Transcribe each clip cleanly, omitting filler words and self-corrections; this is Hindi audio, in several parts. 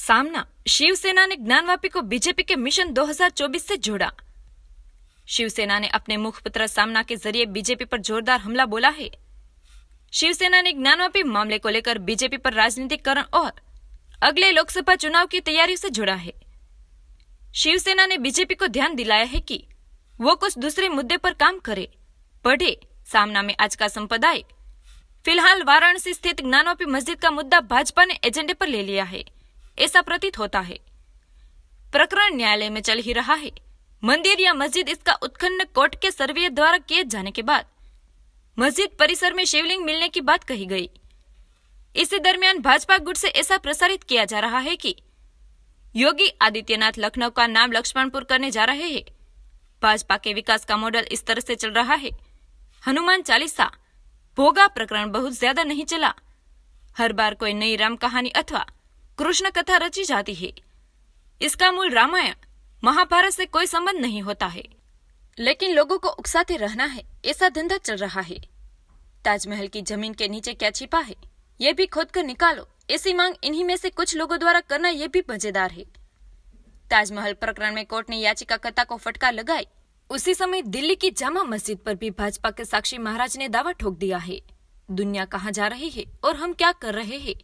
सामना, शिवसेना ने ज्ञानवापी को बीजेपी के मिशन 2024 से जोड़ा। शिवसेना ने अपने मुखपत्र सामना के जरिए बीजेपी पर जोरदार हमला बोला है। शिवसेना ने ज्ञानवापी मामले को लेकर बीजेपी पर राजनीतिकरण और अगले लोकसभा चुनाव की तैयारी से जुड़ा है। शिवसेना ने बीजेपी को ध्यान दिलाया है कि वो कुछ दूसरे मुद्दे पर काम करे। पढ़े सामना में आज का संपादक। फिलहाल वाराणसी स्थित ज्ञानवापी मस्जिद का मुद्दा भाजपा ने एजेंडे पर ले लिया है, ऐसा प्रतीत होता है। प्रकरण न्यायालय में चल ही रहा है। मंदिर या मस्जिद, इसका उत्खनन कोर्ट के सर्वे द्वारा किए जाने के बाद मस्जिद परिसर में शिवलिंग मिलने की बात कही गई। इसी दरमियान भाजपा गुट से ऐसा प्रसारित किया जा रहा है कि योगी आदित्यनाथ लखनऊ का नाम लक्ष्मणपुर करने जा रहे हैं। भाजपा के विकास का मॉडल इस तरह से चल रहा है। हनुमान चालीसा, भोगा प्रकरण बहुत ज्यादा नहीं चला। हर बार कोई नई राम कहानी अथवा कृष्ण कथा रची जाती है। इसका मूल रामायण महाभारत से कोई संबंध नहीं होता है, लेकिन लोगों को उकसाते रहना है, ऐसा धंधा चल रहा है। ताजमहल की जमीन के नीचे क्या छिपा है, ये भी खोद कर निकालो, ऐसी मांग इन्हीं में से कुछ लोगों द्वारा करना ये भी मजेदार है। ताजमहल प्रकरण में कोर्ट ने याचिकाकर्ता को फटकार लगाई। उसी समय दिल्ली की जामा मस्जिद पर भी भाजपा के साक्षी महाराज ने दावा ठोक दिया है। दुनिया कहाँ जा रही है और हम क्या कर रहे हैं।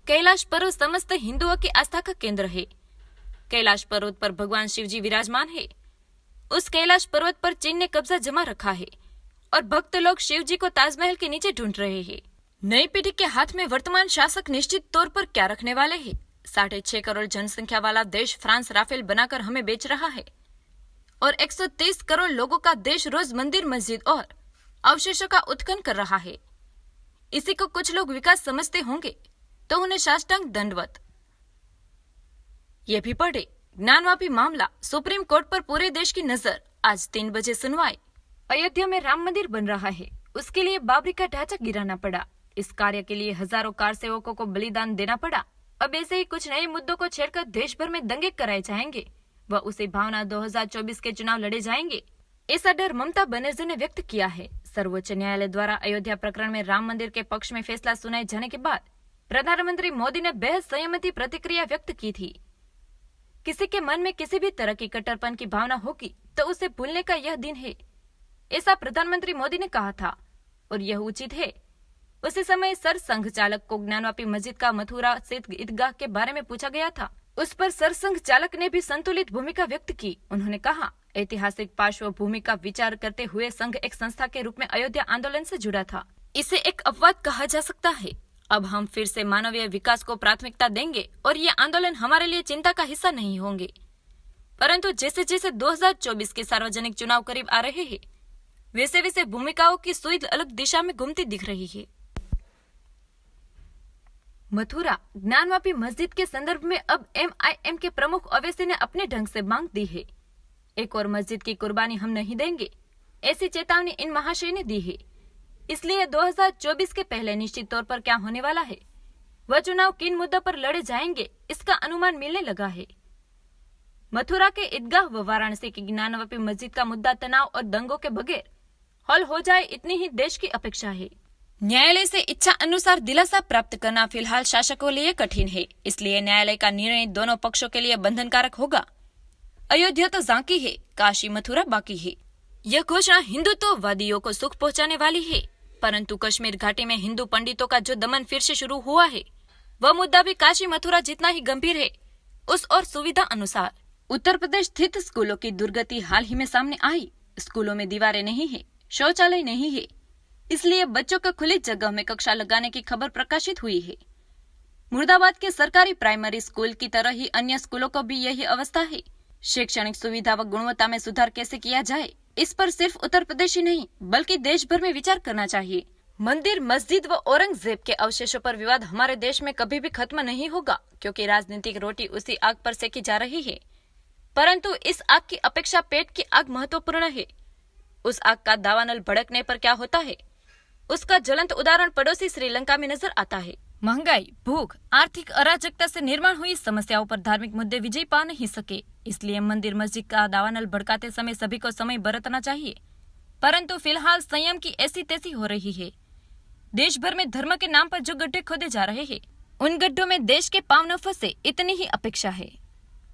कैलाश पर्वत समस्त हिंदुओं की आस्था का केंद्र है। कैलाश पर्वत पर भगवान शिव जी विराजमान है। उस कैलाश पर्वत पर चीन ने कब्जा जमा रखा है और भक्त लोग शिव जी को ताजमहल के नीचे ढूंढ रहे हैं। नई पीढ़ी के हाथ में वर्तमान शासक निश्चित तौर पर क्या रखने वाले हैं। 6.5 करोड़ जनसंख्या वाला देश फ्रांस राफेल बनाकर हमें बेच रहा है और 130 करोड़ लोगों का देश रोज मंदिर, मस्जिद और अवशेषों का उत्खनन कर रहा है। इसी को कुछ लोग विकास समझते होंगे तो उन्हें साष्टांग दंडवत। ये भी पढ़े ज्ञानवापी मामला, सुप्रीम कोर्ट पर पूरे देश की नजर। आज 3 बजे सुनवाई। अयोध्या में राम मंदिर बन रहा है, उसके लिए बाबरी का ढांचा गिराना पड़ा। इस कार्य के लिए हजारों कार सेवकों को बलिदान देना पड़ा। अब ऐसे ही कुछ नए मुद्दों को छेड़कर देश भर में दंगे कराए जाएंगे व उसी भावना 2024 के चुनाव लड़े जाएंगे, ऐसा डर ममता बनर्जी ने व्यक्त किया है। सर्वोच्च न्यायालय द्वारा अयोध्या प्रकरण में राम मंदिर के पक्ष में फैसला सुनाए जाने के बाद प्रधानमंत्री मोदी ने बेहद संयमित प्रतिक्रिया व्यक्त की थी। किसी के मन में किसी भी तरह की कट्टरपन की भावना होगी तो उसे भूलने का यह दिन है, ऐसा प्रधानमंत्री मोदी ने कहा था और यह उचित है। उसी समय सरसंघ चालक को ज्ञानवापी मस्जिद का मथुरा स्थित ईदगाह के बारे में पूछा गया था। उस पर सरसंघ चालक ने भी संतुलित भूमिका व्यक्त की। उन्होंने कहा, ऐतिहासिक पार्श्वभूमि का विचार करते हुए संघ एक संस्था के रूप में अयोध्या आंदोलन से जुड़ा था। इसे एक अपवाद कहा जा सकता है। अब हम फिर से मानवीय विकास को प्राथमिकता देंगे और ये आंदोलन हमारे लिए चिंता का हिस्सा नहीं होंगे। परंतु जैसे जैसे 2024 के सार्वजनिक चुनाव करीब आ रहे हैं, वैसे वैसे भूमिकाओं की सुई अलग दिशा में घूमती दिख रही है। मथुरा ज्ञानवापी मस्जिद के संदर्भ में अब MIM के प्रमुख ओवैसी ने अपने ढंग से मांग दी है। एक और मस्जिद की कुर्बानी हम नहीं देंगे, ऐसी चेतावनी इन महाशय ने दी है। इसलिए 2024 के पहले निश्चित तौर पर क्या होने वाला है, वह चुनाव किन मुद्दों पर लड़े जाएंगे, इसका अनुमान मिलने लगा है। मथुरा के ईदगाह व वाराणसी की ज्ञानवापी मस्जिद का मुद्दा तनाव और दंगों के बगैर हल हो जाए, इतनी ही देश की अपेक्षा है। न्यायालय से इच्छा अनुसार दिलासा प्राप्त करना फिलहाल शासकों लिए कठिन है, इसलिए न्यायालय का निर्णय दोनों पक्षों के लिए बंधनकारक होगा। अयोध्या तो जांकी है, काशी मथुरा बाकी है। यह घोषणा हिंदुत्ववादियों को सुख पहुंचाने वाली है, परंतु कश्मीर घाटी में हिंदू पंडितों का जो दमन फिर से शुरू हुआ है, वह मुद्दा भी काशी मथुरा जितना ही गंभीर है। उस और सुविधा अनुसार उत्तर प्रदेश स्थित स्कूलों की दुर्गति हाल ही में सामने आई। स्कूलों में दीवारें नहीं है, शौचालय नहीं है, इसलिए बच्चों को खुली जगह में कक्षा लगाने की खबर प्रकाशित हुई है। मुर्दाबाद के सरकारी प्राइमरी स्कूल की तरह ही अन्य स्कूलों को भी यही अवस्था है। शैक्षणिक सुविधा व गुणवत्ता में सुधार कैसे किया जाए, इस पर सिर्फ उत्तर प्रदेश ही नहीं बल्कि देश भर में विचार करना चाहिए। मंदिर, मस्जिद व औरंगजेब के अवशेषों पर विवाद हमारे देश में कभी भी खत्म नहीं होगा, क्योंकि राजनीतिक रोटी उसी आग पर सेकी जा रही है। परंतु इस आग की अपेक्षा पेट की आग महत्वपूर्ण है। उस आग का दावानल भड़कने पर क्या होता है, उसका ज्वलंत उदाहरण पड़ोसी श्रीलंका में नजर आता है। महंगाई, भूख, आर्थिक अराजकता से निर्माण हुई समस्याओं पर धार्मिक मुद्दे विजय पा नहीं सके, इसलिए मंदिर मस्जिद का दावानल भड़काते समय सभी को समय बरतना चाहिए। परंतु फिलहाल संयम की ऐसी तैसी हो रही है। देश भर में धर्म के नाम पर जो गड्ढे खोदे जा रहे हैं, उन गड्ढों में देश के पांव न फंसे, इतनी ही अपेक्षा है।